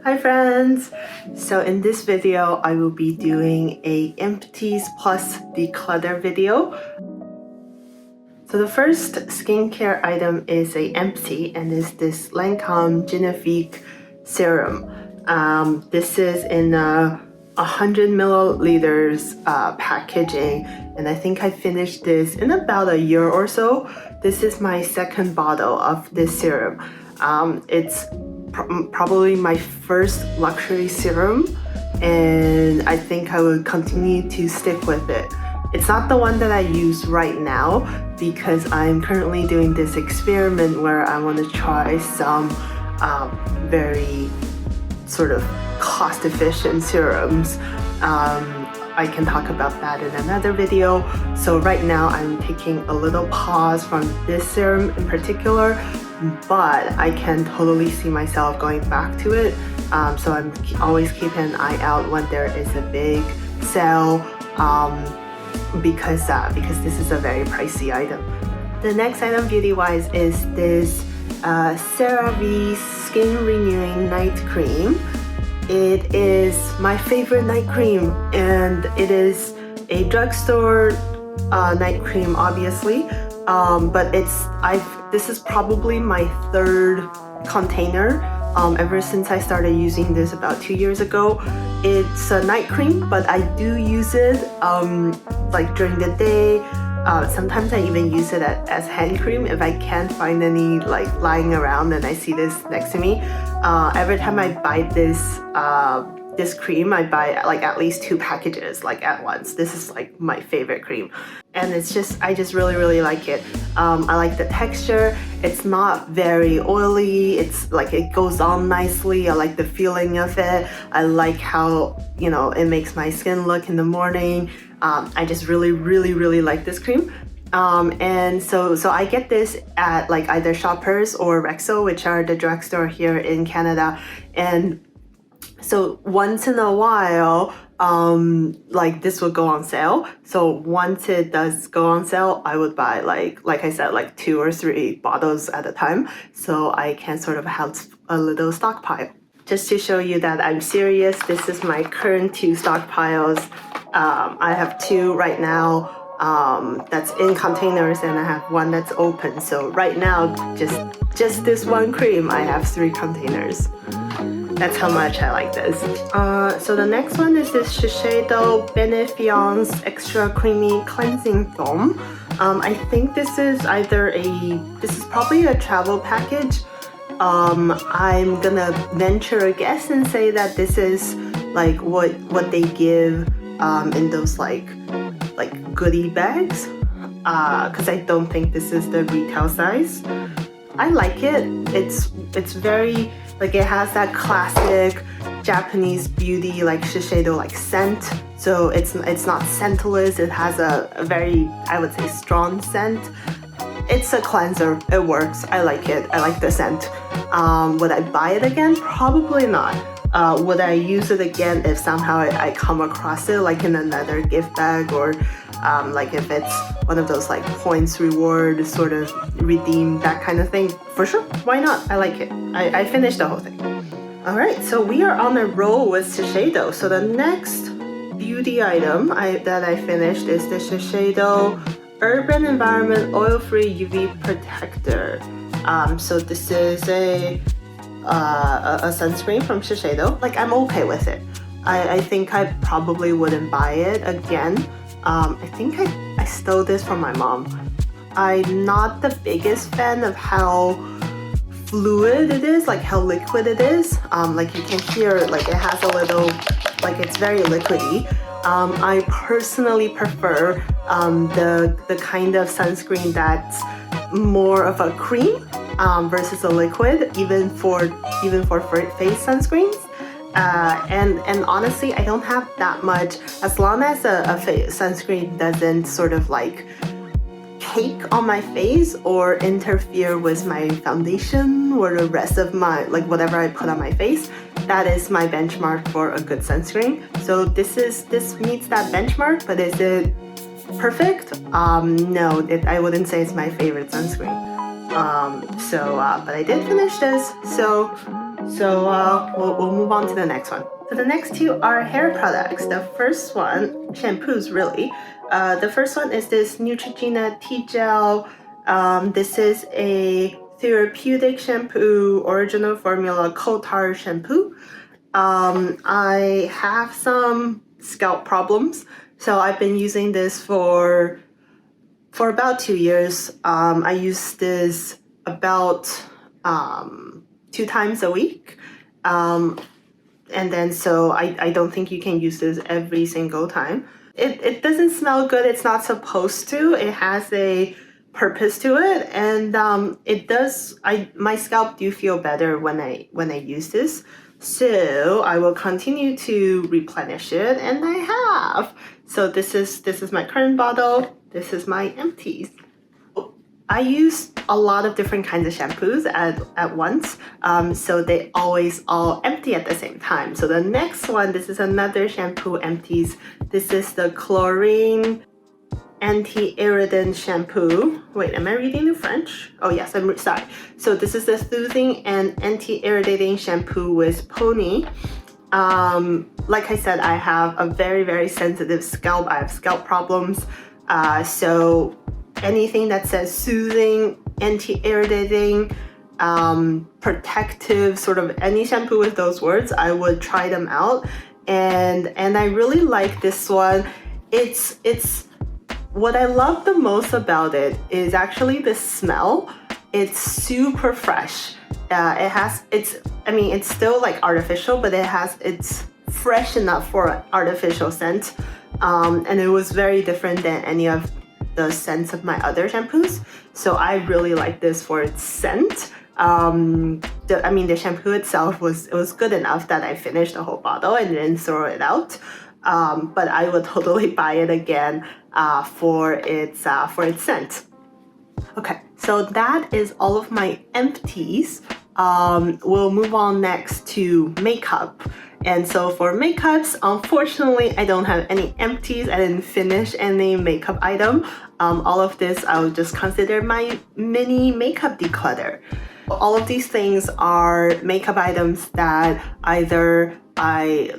Hi friends! So in this video, I will be doing a Empties plus Declutter video. So the first skincare item is a empty and is this Lancome Génifique Serum. This is in 100 milliliters packaging, and I think I finished this in about a year or so. This is my second bottle of this serum. It's probably my first luxury serum, and I think I will continue to stick with it. It's not the one that I use right now because I'm currently doing this experiment where I want to try some very sort of cost-efficient serums. I can talk about that in another video. So right now I'm taking a little pause from this serum in particular, but I can totally see myself going back to it. So I'm always keeping an eye out when there is a big sale because this is a very pricey item. The next item beauty-wise is this Cerave Skin Renewing Night Cream. It is my favorite night cream, and it is a drugstore night cream, obviously. But this is probably my third container ever since I started using this about 2 years ago. It's a night cream, but I do use it like during the day. Sometimes I even use it as hand cream if I can't find any like lying around and I see this next to me. Every time I buy this cream, I buy like at least 2 packages like at once. This is like my favorite cream, and I just really like it. I like the texture. It's not very oily. It's like it goes on nicely. I like the feeling of it. I like how, you know, it makes my skin look in the morning. I just really like this cream. And so I get this at like either Shoppers or Rexo, which are the drugstore here in Canada. And so once in a while, like this will go on sale. So once it does go on sale, I would buy like I said, like 2 or 3 bottles at a time, so I can sort of have a little stockpile. Just to show you that I'm serious, this is my current 2 stockpiles. I have 2 right now that's in containers, and I have 1 that's open. So right now, just this one cream, I have 3 containers. That's how much I like this. So the next one is this Shiseido Benefiance Extra Creamy Cleansing Foam. I think this is probably a travel package. I'm gonna venture a guess and say that this is like what they give in those like goodie bags, because I don't think this is the retail size. I like it. It's very like, it has that classic Japanese beauty like Shiseido like scent. So it's not scentless. It has a very, I would say, strong scent. It's a cleanser. It works. I like it. I like the scent. Would I buy it again? Probably not. Would I use it again if somehow I come across it like in another gift bag, or like if it's one of those like points reward sort of redeem, that kind of thing? For sure. Why not? I like it. I finished the whole thing. Alright, so we are on a roll with Shiseido. So the next beauty item that I finished is the Shiseido Urban Environment Oil-Free UV Protector. So this is a sunscreen from Shiseido. Like, I'm okay with it. I think I probably wouldn't buy it again. I think I stole this from my mom. I'm not the biggest fan of how fluid it is, like how liquid it is. Like you can hear, like it has a little, like it's very liquidy. I personally prefer the kind of sunscreen that's more of a cream versus a liquid, even for face sunscreens. And honestly, I don't have that much, as long as a face sunscreen doesn't sort of like cake on my face or interfere with my foundation or the rest of my, like whatever I put on my face. That is my benchmark for a good sunscreen. So this meets that benchmark, but is it perfect? No, I wouldn't say it's my favorite sunscreen. But I did finish this, so So we'll move on to the next one. So the next two are hair products. The first one, shampoos really. The first one is this Neutrogena T Gel. This is a therapeutic shampoo, original formula coal tar shampoo. I have some scalp problems, so I've been using this for about 2 years. I use this about 2 times a week. And then so I don't think you can use this every single time. It doesn't smell good. It's not supposed to. It has a purpose to it, and it does. My scalp do feel better when I use this. So I will continue to replenish it, and I have. So this is my current bottle. This is my empties. I use a lot of different kinds of shampoos at once, so they always all empty at the same time. So the next one, this is another shampoo empties. This is the KLORANE Anti-Irritant Shampoo. Wait, am I reading the French? Oh yes, I'm sorry. So this is the soothing and anti-irritating shampoo with Peony. Like I said, I have a very sensitive scalp. I have scalp problems. So anything that says soothing, anti-irritating, protective, sort of any shampoo with those words, I would try them out. And I really like this one. It's what I love the most about it is actually the smell. It's super fresh. It's still like artificial, but it's fresh enough for artificial scent. And it was very different than any of the scents of my other shampoos. So I really like this for its scent. The shampoo itself was good enough that I finished the whole bottle and didn't throw it out. But I would totally buy it again for its scent. Okay, so that is all of my empties. We'll move on next to makeup. And so for makeups, unfortunately, I don't have any empties. I didn't finish any makeup item. All of this I would just consider my mini makeup declutter. All of these things are makeup items that either I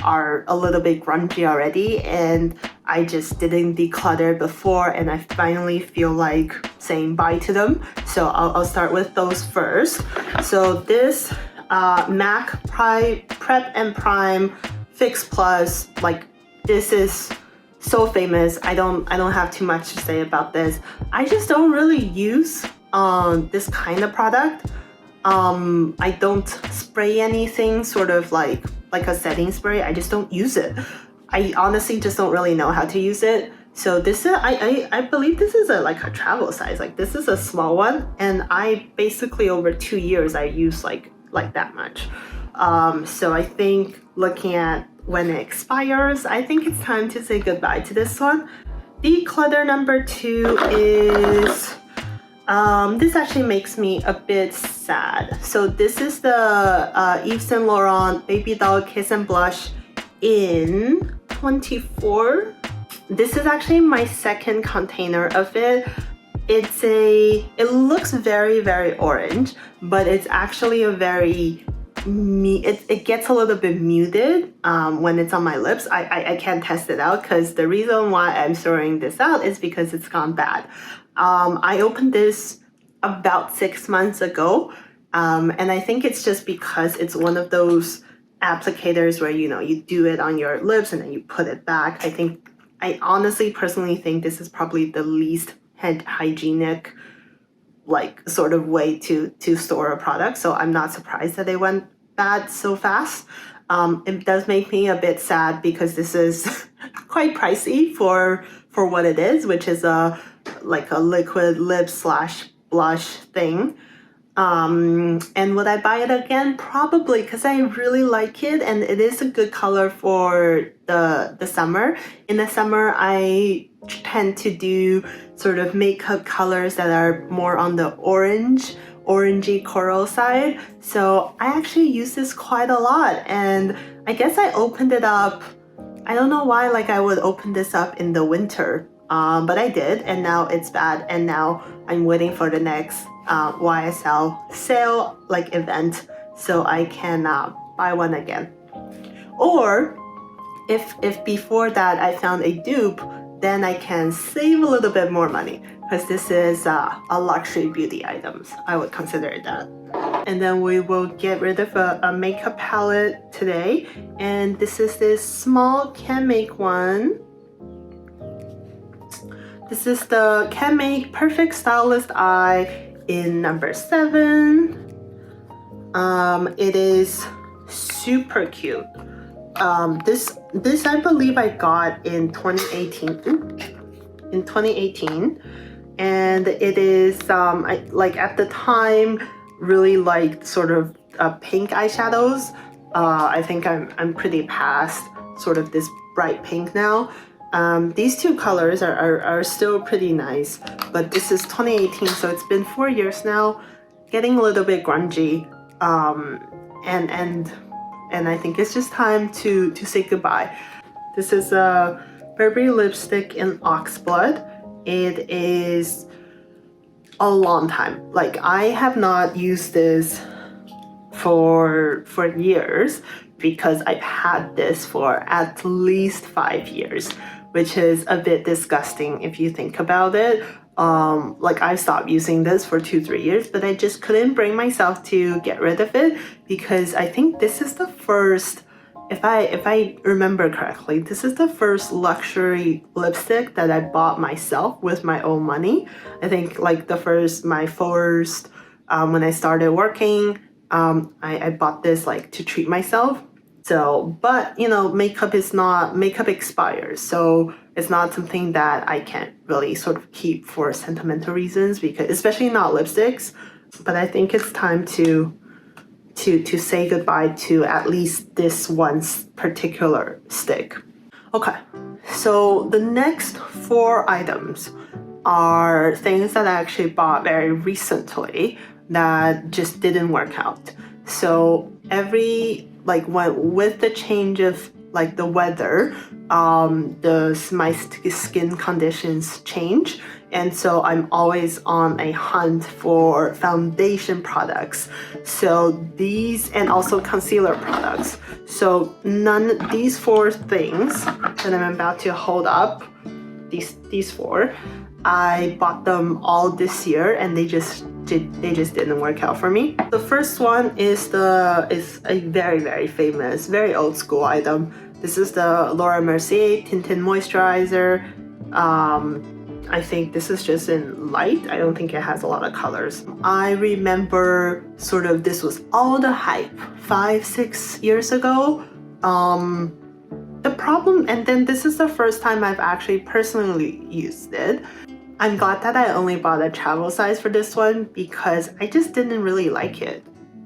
are a little bit grungy already and I just didn't declutter before and I finally feel like saying bye to them. So I'll start with those first. So this MAC Prep and Prime Fix Plus, like this is so famous. I don't have too much to say about this. I just don't really use this kind of product. I don't spray anything sort of like a setting spray. I just don't use it. I honestly just don't really know how to use it. So this is, I believe this is a travel size. Like this is a small one, and I basically over 2 years I use like that much. So I think looking at when it expires, I think it's time to say goodbye to this one. Declutter number 2 is this actually makes me a bit sad. So this is the Yves Saint Laurent Baby Doll Kiss and Blush in 24. This is actually my second container of it. It looks very orange, but it's actually a very it gets a little bit muted when it's on my lips. I can't test it out because the reason why I'm throwing this out is because it's gone bad. I opened this about 6 months ago, and I think it's just because it's one of those applicators where you do it on your lips and then you put it back. I honestly personally think this is probably the least hygienic sort of way to store a product, so I'm not surprised that they went bad so fast. It does make me a bit sad because this is quite pricey for what it is, which is a liquid lip / blush thing. And would I buy it again? Probably, because I really like it and it is a good color for the summer. In the summer, I tend to do sort of makeup colors that are more on the orangey coral side. So I actually use this quite a lot, and I guess I opened it up. I don't know why I would open this up in the winter, but I did, and now it's bad, and now I'm waiting for the next YSL sale event. so I can buy one again. Or if before that I found a dupe, then I can save a little bit more money, because this is a luxury beauty items. I would consider it that. And then we will get rid of a makeup palette today, and this is this small CANMAKE one. This is the CANMAKE Perfect Stylist Eye in number 7. It is super cute. This I believe I got in 2018. In 2018, and it is like at the time really liked sort of pink eyeshadows. I think I'm pretty past sort of this bright pink now. These two colors are still pretty nice, but this is 2018, so it's been 4 years now, getting a little bit grungy, and I think it's just time to say goodbye. This is a Burberry lipstick in Oxblood. It is a long time. Like, I have not used this for years, because I've had this for at least 5 years, which is a bit disgusting if you think about it. Like, I stopped using this for 2-3 years, but I just couldn't bring myself to get rid of it, because I think this is the first, if I remember correctly, this is the first luxury lipstick that I bought myself with my own money. I think like my first when I started working, I bought this like to treat myself. So, but you know, makeup expires, so it's not something that I can really sort of keep for sentimental reasons, because especially not lipsticks. But I think it's time to say goodbye to at least this one particular stick. Okay, so the next 4 items are things that I actually bought very recently that just didn't work out. So with the change of like the weather, my skin conditions change, and so I'm always on a hunt for foundation products. So these, and also concealer products. So these 4 things that I'm about to hold up, these 4, I bought them all this year, and they just didn't work out for me. The first one is a very, very famous, very old school item. This is the Laura Mercier Tinted Moisturizer. I think this is just in light. I don't think it has a lot of colors. I remember sort of this was all the hype 5-6 years ago. The problem, and then this is the first time I've actually personally used it. I'm glad that I only bought a travel size for this one, because I just didn't really like it.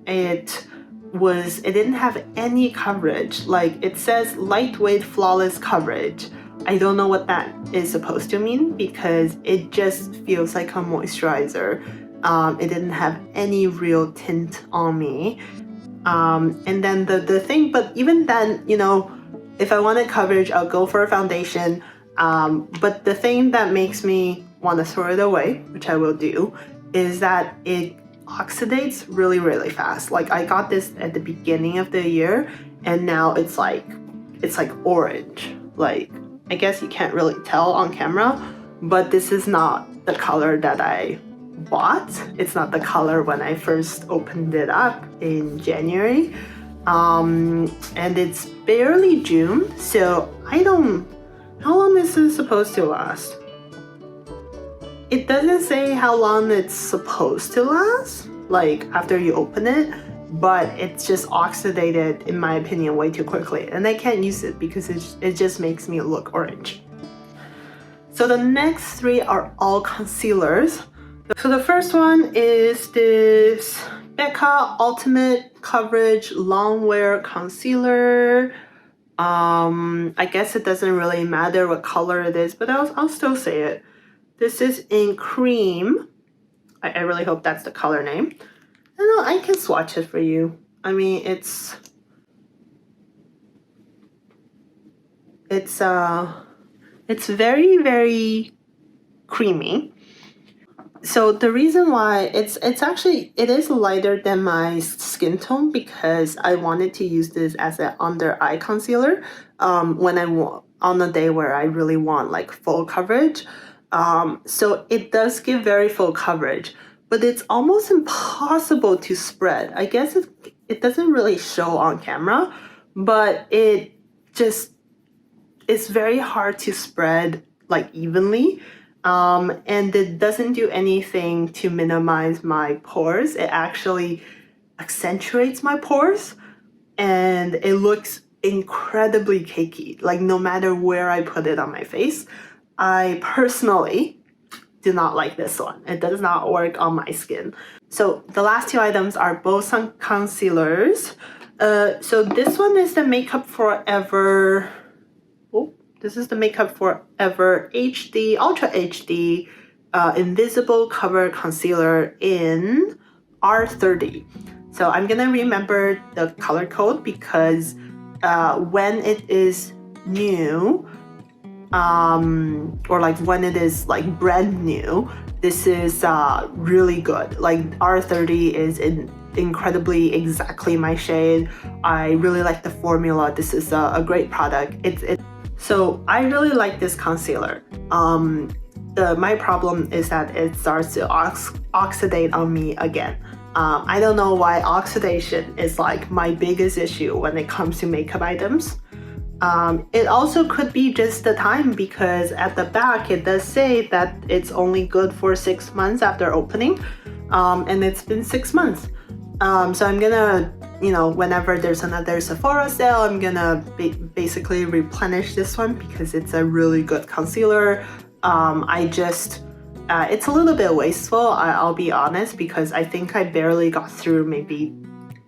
It didn't have any coverage. Like, it says lightweight flawless coverage. I don't know what that is supposed to mean, because it just feels like a moisturizer. It didn't have any real tint on me. And then the thing, but even then, you know, if I wanted coverage, I'll go for a foundation. But the thing that makes me want to throw it away, which I will do, is that it oxidates really, really fast. Like, I got this at the beginning of the year, and now it's like orange. Like, I guess you can't really tell on camera, but this is not the color that I bought. It's not the color when I first opened it up in January. And it's barely June, so how long is this supposed to last? It doesn't say how long it's supposed to last, like after you open it, but it's just oxidated, in my opinion, way too quickly, and I can't use it because it just makes me look orange. So the next 3 are all concealers. So the first one is this Becca Ultimate Coverage Long Wear Concealer. I guess it doesn't really matter what color it is, but I'll still say it. This is in cream. I really hope that's the color name. I can swatch it for you. I mean, it's very, very creamy. So the reason why it is lighter than my skin tone because I wanted to use this as an under eye concealer when on a day where I really want like full coverage. So it does give very full coverage, but it's almost impossible to spread. I guess it doesn't really show on camera, but it's very hard to spread like evenly. And it doesn't do anything to minimize my pores. It actually accentuates my pores and it looks incredibly cakey. Like no matter where I put it on my face, I personally do not like this one. It does not work on my skin. So the last two items are both some concealers. So this one is the Makeup Forever. Oh, this is the Makeup Forever HD, Ultra HD Invisible Cover Concealer in R30. So I'm gonna remember the color code because when it is new, or like when it is like brand new, this is really good. Like R30 is incredibly exactly my shade. I really like the formula. This is a great product. So I really like this concealer. My problem is that it starts to oxidate on me again. I don't know why oxidation is like my biggest issue when it comes to makeup items. It also could be just the time because at the back it does say that it's only good for 6 months after opening, and it's been 6 months. So I'm gonna, whenever there's another Sephora sale, I'm gonna basically replenish this one because it's a really good concealer. It's a little bit wasteful, I'll be honest, because I think I barely got through maybe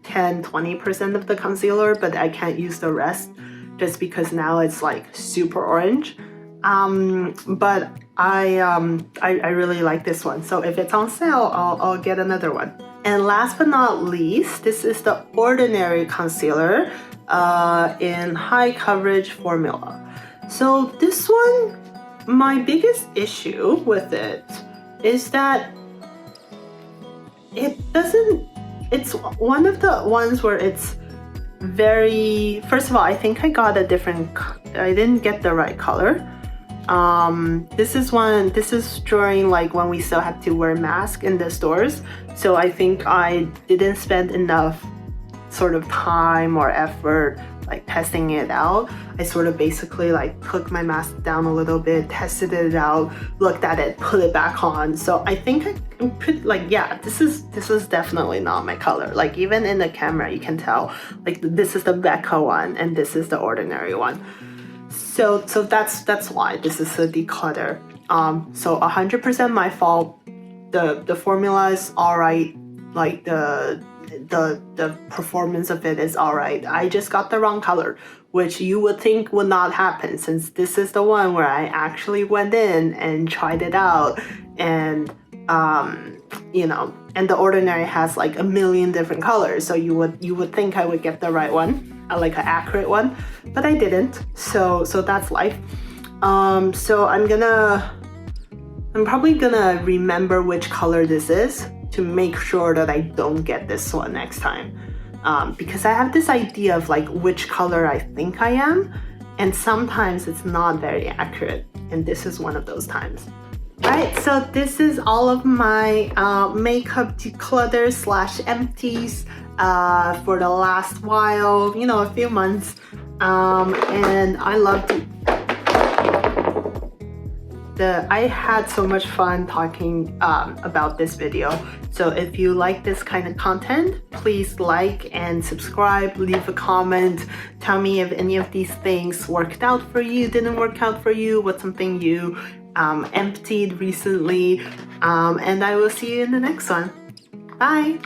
10-20% of the concealer, but I can't use the rest just because now it's like super orange. But I really like this one. So if it's on sale, I'll get another one. And last but not least, this is the Ordinary Concealer in High Coverage Formula. So this one, my biggest issue with it is that it's one of the ones where it's first of all, I think I didn't get the right color. This is during like when we still had to wear masks in the stores. So I think I didn't spend enough sort of time or effort like testing it out. I sort of basically like took my mask down a little bit, tested it out, looked at it, put it back on. So I think I'm pretty like, yeah, this is definitely not my color. Like even in the camera, you can tell like this is the Becca one and this is the Ordinary one. So that's why this is a declutter. So 100% my fault. The formula is all right. Like the performance of it is all right. I just got the wrong color, which you would think would not happen since this is the one where I actually went in and tried it out, and and the Ordinary has like a million different colors, so you would think I would get the right one, like an accurate one, but I didn't. So that's life. So I'm probably gonna remember which color this is to make sure that I don't get this one next time. Because I have this idea of like which color I think I am, and sometimes it's not very accurate, and this is one of those times. Alright, so this is all of my makeup declutter / empties for the last while, a few months, and I loved it. I had so much fun talking about this video. So if you like this kind of content, please like and subscribe, leave a comment, tell me if any of these things worked out for you, didn't work out for you, what's something you emptied recently, and I will see you in the next one. Bye!